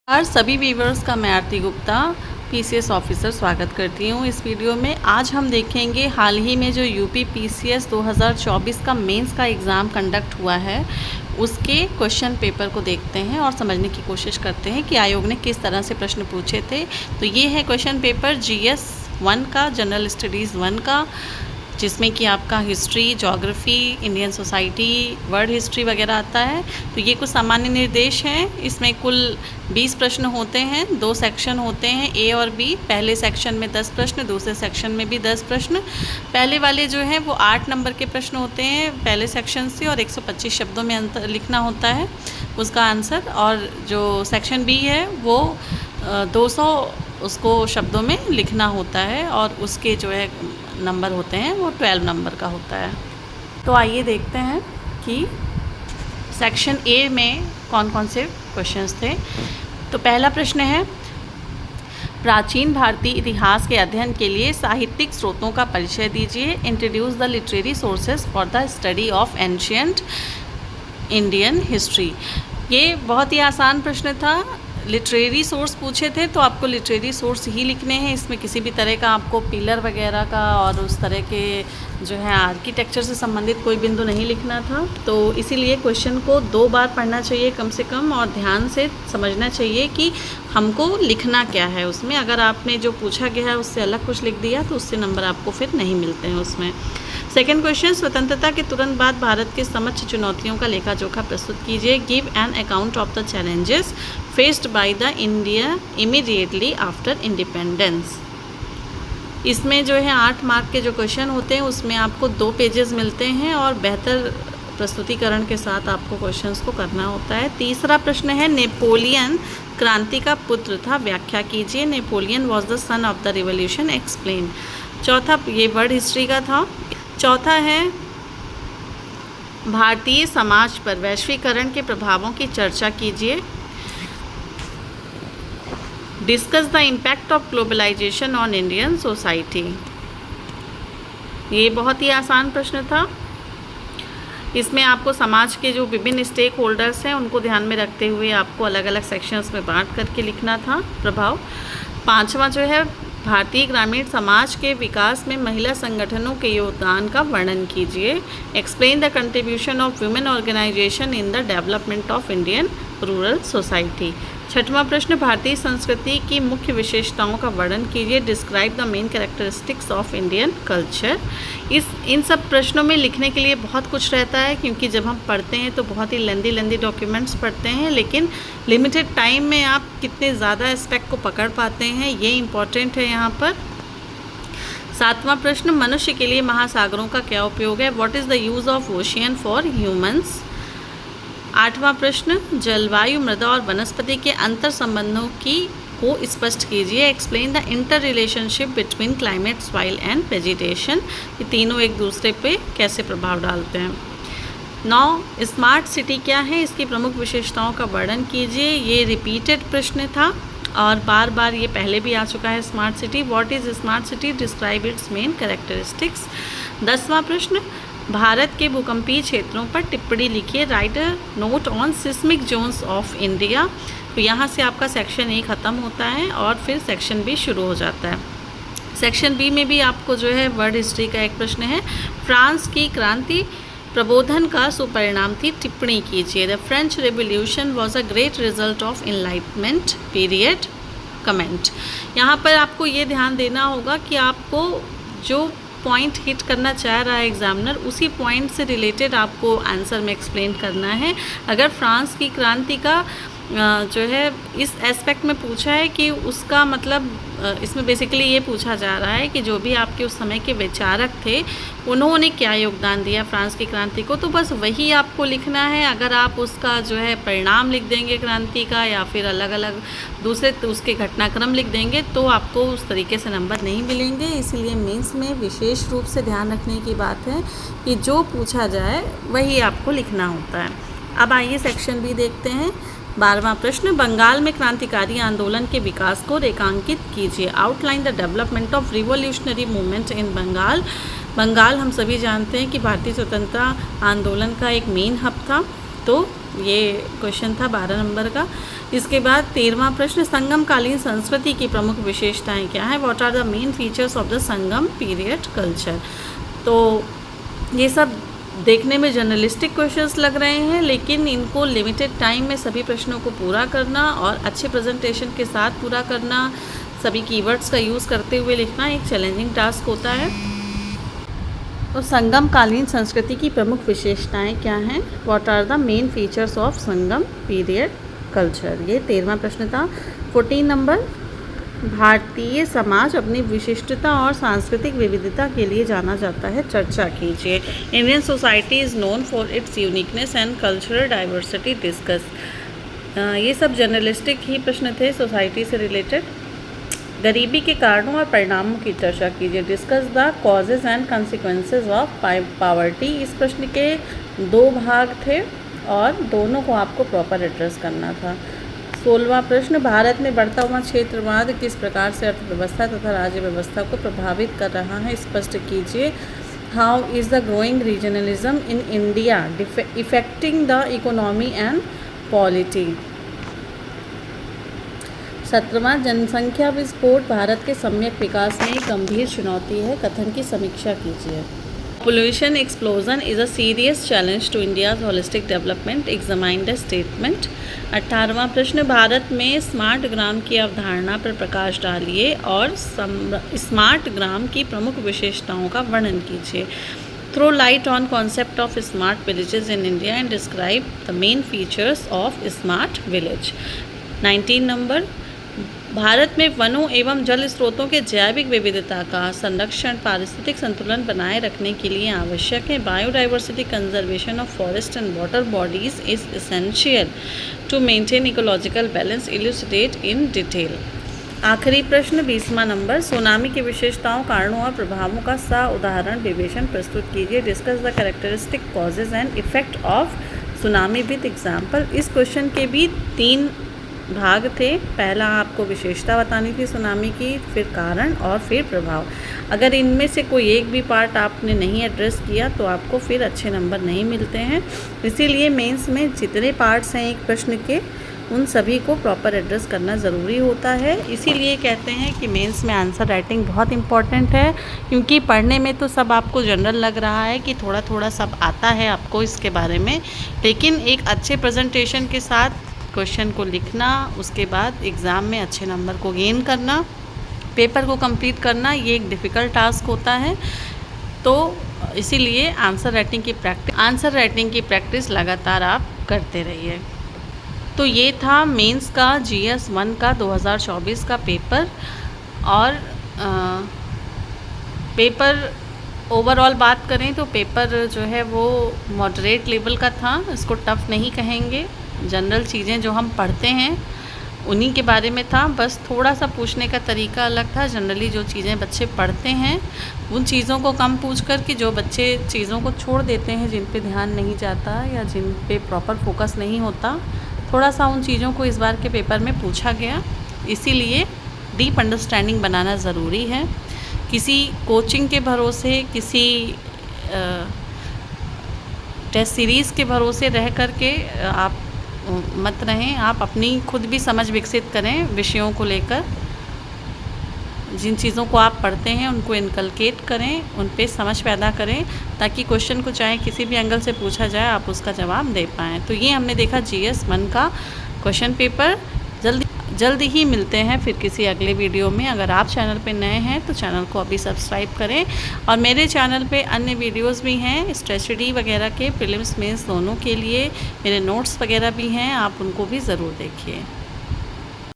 और सभी व्यूवर्स का मैं आरती गुप्ता पीसीएस ऑफिसर स्वागत करती हूँ इस वीडियो में। आज हम देखेंगे हाल ही में जो यूपी पीसीएस 2024 का मेंस का एग्ज़ाम कंडक्ट हुआ है उसके क्वेश्चन पेपर को देखते हैं और समझने की कोशिश करते हैं कि आयोग ने किस तरह से प्रश्न पूछे थे। तो ये है क्वेश्चन पेपर जीएस 1 का, जनरल स्टडीज़ 1 का, जिसमें कि आपका history, geography, Indian society, world history वगैरह आता है। तो ये कुछ सामान्य निर्देश हैं। इसमें कुल 20 प्रश्न होते हैं, 2 सेक्शन होते हैं ए और बी। पहले सेक्शन में 10 प्रश्न, दूसरे सेक्शन में भी 10 प्रश्न। पहले वाले जो हैं वो 8 नंबर के प्रश्न होते हैं पहले सेक्शन से और 125 शब्दों में अंतर लिखना होता है उसका आंसर। और जो सेक्शन बी है वो 200 उसको शब्दों में लिखना होता है और उसके जो है नंबर होते हैं वो 12 नंबर का होता है। तो आइए देखते हैं कि सेक्शन ए में कौन कौन से क्वेश्चंस थे। तो पहला प्रश्न है, प्राचीन भारतीय इतिहास के अध्ययन के लिए साहित्यिक स्रोतों का परिचय दीजिए। Introduce the literary sources for the study of ancient Indian history. ये बहुत ही आसान प्रश्न था। लिटरेरी सोर्स पूछे थे तो आपको लिटरेरी सोर्स ही लिखने हैं। इसमें किसी भी तरह का आपको पिलर वगैरह का और उस तरह के जो है आर्किटेक्चर से संबंधित कोई बिंदु नहीं लिखना था। तो इसीलिए क्वेश्चन को 2 बार पढ़ना चाहिए कम से कम और ध्यान से समझना चाहिए कि हमको लिखना क्या है उसमें। अगर आपने जो पूछा गया है उससे अलग कुछ लिख दिया तो उससे नंबर आपको फिर नहीं मिलते हैं उसमें। सेकेंड क्वेश्चन, स्वतंत्रता के तुरंत बाद भारत के समक्ष चुनौतियों का लेखा जोखा प्रस्तुत कीजिए। Give an account of the challenges faced by the India immediately after independence. इसमें जो है 8 मार्क के जो क्वेश्चन होते हैं उसमें आपको 2 पेजेस मिलते हैं और बेहतर प्रस्तुतिकरण के साथ आपको क्वेश्चंस को करना होता है। तीसरा प्रश्न है, नेपोलियन क्रांति का पुत्र था, व्याख्या कीजिए। Napoleon was the son of the revolution, explain. चौथा, ये वर्ल्ड हिस्ट्री का था। चौथा है, भारतीय समाज पर वैश्वीकरण के प्रभावों की चर्चा कीजिए। Discuss the impact of globalization on Indian society. ये बहुत ही आसान प्रश्न था। इसमें आपको समाज के जो विभिन्न स्टेक होल्डर्स हैं उनको ध्यान में रखते हुए आपको अलग अलग सेक्शंस में बांट करके लिखना था प्रभाव। 5वां जो है, भारतीय ग्रामीण समाज के विकास में महिला संगठनों के योगदान का वर्णन कीजिए। Explain the contribution of women organization in the development of Indian rural society. 6वां प्रश्न, भारतीय संस्कृति की मुख्य विशेषताओं का वर्णन कीजिए। Describe the main characteristics of Indian culture. इन सब प्रश्नों में लिखने के लिए बहुत कुछ रहता है क्योंकि जब हम पढ़ते हैं तो बहुत ही लेंदी डॉक्यूमेंट्स पढ़ते हैं, लेकिन लिमिटेड टाइम में आप कितने ज़्यादा एस्पेक्ट को पकड़ पाते हैं ये इम्पॉर्टेंट है यहाँ पर। 7वां प्रश्न, मनुष्य के लिए महासागरों का क्या उपयोग है। What is the use of ocean for humans. 8वां प्रश्न, जलवायु, मृदा और वनस्पति के अंतर संबंधों को स्पष्ट कीजिए। Explain the inter relationship between climate, soil and vegetation. ये तीनों एक दूसरे पे कैसे प्रभाव डालते हैं। 9, स्मार्ट सिटी क्या है, इसकी प्रमुख विशेषताओं का वर्णन कीजिए। ये रिपीटेड प्रश्न था और बार बार ये पहले भी आ चुका है। Smart city, what is smart city, describe its main characteristics. 10वां प्रश्न, भारत के भूकंपीय क्षेत्रों पर टिप्पणी लिखिए। Write a note on seismic zones of India. तो यहाँ से आपका सेक्शन ए ख़त्म होता है और फिर सेक्शन बी शुरू हो जाता है। सेक्शन बी में भी आपको जो है वर्ल्ड हिस्ट्री का एक प्रश्न है। फ्रांस की क्रांति प्रबोधन का सुपरिणाम थी, टिप्पणी कीजिए। The French revolution was a great result of enlightenment period, comment. यहाँ पर आपको ये ध्यान देना होगा कि आपको जो पॉइंट हिट करना चाह रहा है एग्जामिनर उसी पॉइंट से रिलेटेड आपको आंसर में एक्सप्लेन करना है। अगर फ्रांस की क्रांति का जो है इस एस्पेक्ट में पूछा है कि उसका मतलब इसमें बेसिकली ये पूछा जा रहा है कि जो भी आपके उस समय के विचारक थे उन्होंने क्या योगदान दिया फ्रांस की क्रांति को, तो बस वही आपको लिखना है। अगर आप उसका जो है परिणाम लिख देंगे क्रांति का या फिर अलग अलग दूसरे उसके घटनाक्रम लिख देंगे तो आपको उस तरीके से नंबर नहीं मिलेंगे। इसीलिए मेंस में विशेष रूप से ध्यान रखने की बात है कि जो पूछा जाए वही आपको लिखना होता है। अब आइए सेक्शन बी देखते हैं। 12वां प्रश्न, बंगाल में क्रांतिकारी आंदोलन के विकास को रेखांकित कीजिए। Outline the development of revolutionary movement in Bengal. Bengal हम सभी जानते हैं कि भारतीय स्वतंत्रता आंदोलन का एक मेन हब था। तो ये क्वेश्चन था 12 नंबर का। इसके बाद 13वां प्रश्न, संगमकालीन संस्कृति की प्रमुख विशेषताएं क्या हैं? What are the main features of the Sangam period culture? तो ये सब देखने में जर्नलिस्टिक क्वेश्चंस लग रहे हैं, लेकिन इनको लिमिटेड टाइम में सभी प्रश्नों को पूरा करना और अच्छे प्रेजेंटेशन के साथ पूरा करना, सभी कीवर्ड्स का यूज़ करते हुए लिखना एक चैलेंजिंग टास्क होता है। तो संगमकालीन संस्कृति की प्रमुख विशेषताएं क्या हैं? What are the main features of Sangam period culture? ये 13वां प्रश्न था। 14 नंबर, भारतीय समाज अपनी विशिष्टता और सांस्कृतिक विविधता के लिए जाना जाता है, चर्चा कीजिए। Indian society is known for its uniqueness and cultural diversity, discuss. ये सब जर्नलिस्टिक ही प्रश्न थे सोसाइटी से रिलेटेड। गरीबी के कारणों और परिणामों की चर्चा कीजिए, discuss the causes and consequences of poverty. इस प्रश्न के 2 भाग थे और दोनों को आपको प्रॉपर एड्रेस करना था। 16वां प्रश्न, भारत में बढ़ता हुआ क्षेत्रवाद किस प्रकार से अर्थव्यवस्था तथा राज्य व्यवस्था को प्रभावित कर रहा है, स्पष्ट कीजिए। How is the growing regionalism in India affecting the economy and polity? 17वां, जनसंख्या विस्फोट भारत के सम्यक विकास में एक गंभीर चुनौती है, कथन की समीक्षा कीजिए। Population explosion is a serious challenge to India's holistic development, examine the statement। 18वां प्रश्न, भारत में स्मार्ट ग्राम की अवधारणा पर प्रकाश डालिए और स्मार्ट ग्राम की प्रमुख विशेषताओं का वर्णन कीजिए। Throw light on concept of smart villages in India and describe the main features of smart village। 19 number, Bharat में वनों एवं जल स्रोतों के जैविक विविधता का संरक्षण पारिस्थितिक संतुलन बनाए रखने के लिए आवश्यक है। Biodiversity conservation of forest and water bodies is essential to maintain ecological balance, elucidate in detail. आखिरी प्रश्न 20वां नंबर, सुनामी की विशेषताओं, कारणों और प्रभावों का उदाहरण विवेचन प्रस्तुत कीजिए, discuss the characteristic causes and effect of tsunami with example. इस क्वेश्चन के भी 3 भाग थे। पहला आपको विशेषता बतानी थी सुनामी की, फिर कारण और फिर प्रभाव। अगर इनमें से कोई एक भी पार्ट आपने नहीं एड्रेस किया तो आपको फिर अच्छे नंबर नहीं मिलते हैं। इसीलिए मेंस में जितने पार्ट्स हैं एक प्रश्न के, उन सभी को प्रॉपर एड्रेस करना ज़रूरी होता है। इसीलिए कहते हैं कि मेंस में आंसर राइटिंग बहुत इम्पॉर्टेंट है, क्योंकि पढ़ने में तो सब आपको जनरल लग रहा है कि थोड़ा थोड़ा सब आता है आपको इसके बारे में, लेकिन एक अच्छे प्रेजेंटेशन के साथ क्वेश्चन को लिखना, उसके बाद एग्ज़ाम में अच्छे नंबर को गेन करना, पेपर को कंप्लीट करना, ये एक डिफ़िकल्ट टास्क होता है। तो इसीलिए आंसर राइटिंग की प्रैक्टिस लगातार आप करते रहिए। तो ये था मेंस का GS 1 का 2024 का पेपर। और पेपर ओवरऑल बात करें तो पेपर जो है वो मॉडरेट लेवल का था, इसको टफ़ नहीं कहेंगे। जनरल चीज़ें जो हम पढ़ते हैं उन्हीं के बारे में था, बस थोड़ा सा पूछने का तरीका अलग था। जनरली जो चीज़ें बच्चे पढ़ते हैं उन चीज़ों को कम पूछ कर कि जो बच्चे चीज़ों को छोड़ देते हैं, जिन पे ध्यान नहीं जाता या जिन पे प्रॉपर फोकस नहीं होता, थोड़ा सा उन चीज़ों को इस बार के पेपर में पूछा गया। इसीलिए डीप अंडरस्टैंडिंग बनाना ज़रूरी है। किसी कोचिंग के भरोसे, किसी टेस्ट सीरीज़ के भरोसे रह कर के आप मत रहें। आप अपनी खुद भी समझ विकसित करें विषयों को लेकर। जिन चीज़ों को आप पढ़ते हैं उनको इनकलकेट करें, उन पे समझ पैदा करें, ताकि क्वेश्चन को चाहे किसी भी एंगल से पूछा जाए आप उसका जवाब दे पाएँ। तो ये हमने देखा GS 1 का क्वेश्चन पेपर। जल्दी ही मिलते हैं फिर किसी अगले वीडियो में। अगर आप चैनल पे नए हैं तो चैनल को अभी सब्सक्राइब करें, और मेरे चैनल पे अन्य वीडियोस भी हैं स्ट्रेटजी वगैरह के, प्रीलिम्स मेंस दोनों के लिए मेरे नोट्स वगैरह भी हैं, आप उनको भी ज़रूर देखिए।